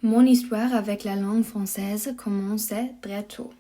Mon histoire avec la langue française commençait très tôt.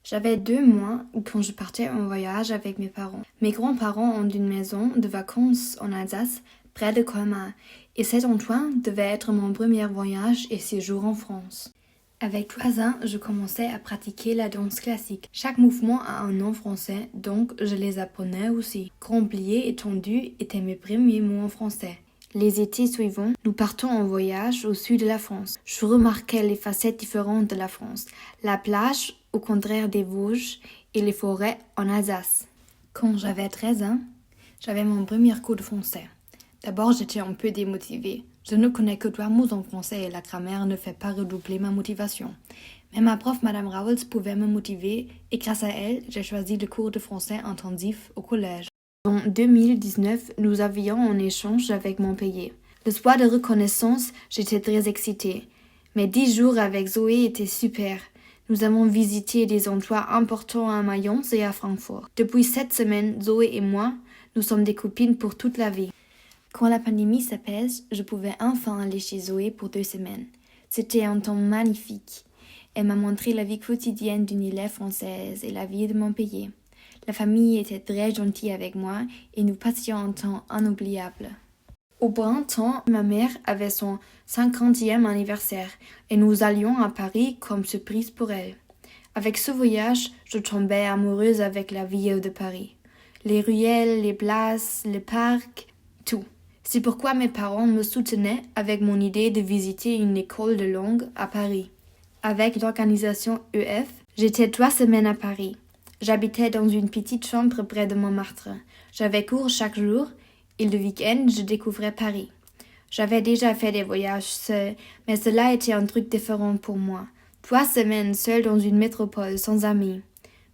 J'avais 2 mois quand je partais en voyage avec mes parents. Mes grands-parents ont une maison de vacances en Alsace, près de Colmar, et cet endroit devait être mon premier voyage et séjour en France. Avec 3 ans, je commençais à pratiquer la danse classique. Chaque mouvement a un nom français, donc je les apprenais aussi. Grand plié et tendu étaient mes premiers mots en français. Les étés suivants, nous partons en voyage au sud de la France. Je remarquais les facettes différentes de la France. La plage, au contraire des Vosges, et les forêts en Alsace. Quand j'avais 13 ans, j'avais mon premier cours de français. D'abord, j'étais un peu démotivée. Je ne connais que 3 mots en français et la grammaire ne fait pas redoubler ma motivation. Mais ma prof, Madame Rawls, pouvait me motiver et grâce à elle, j'ai choisi le cours de français intensif au collège. En 2019, nous avions un échange avec mon pays. Le soir de reconnaissance, j'étais très excitée. Mes 10 jours avec Zoé étaient super. Nous avons visité des endroits importants à Mayence et à Francfort. Depuis cette semaine, Zoé et moi, nous sommes des copines pour toute la vie. Quand la pandémie s'apaise, je pouvais enfin aller chez Zoé pour 2 semaines. C'était un temps magnifique. Elle m'a montré la vie quotidienne d'une élève française et la vie de mon pays. La famille était très gentille avec moi et nous passions un temps inoubliable. Au printemps, ma mère avait son 50e anniversaire et nous allions à Paris comme surprise pour elle. Avec ce voyage, je tombais amoureuse avec la ville de Paris. Les ruelles, les places, les parcs, tout. C'est pourquoi mes parents me soutenaient avec mon idée de visiter une école de langue à Paris. Avec l'organisation EF, j'étais 3 semaines à Paris. J'habitais dans une petite chambre près de Montmartre. J'avais cours chaque jour et le week-end, je découvrais Paris. J'avais déjà fait des voyages seuls, mais cela était un truc différent pour moi. 3 semaines seule dans une métropole sans amis.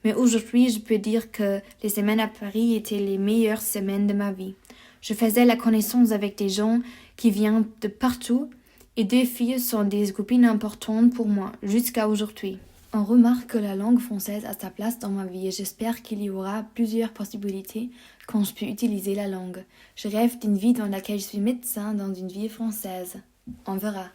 Mais aujourd'hui, je peux dire que les semaines à Paris étaient les meilleures semaines de ma vie. Je faisais la connaissance avec des gens qui viennent de partout et 2 filles sont des copines importantes pour moi jusqu'à aujourd'hui. On remarque que la langue française a sa place dans ma vie et j'espère qu'il y aura plusieurs possibilités quand je peux utiliser la langue. Je rêve d'une vie dans laquelle je suis médecin dans une ville française. On verra.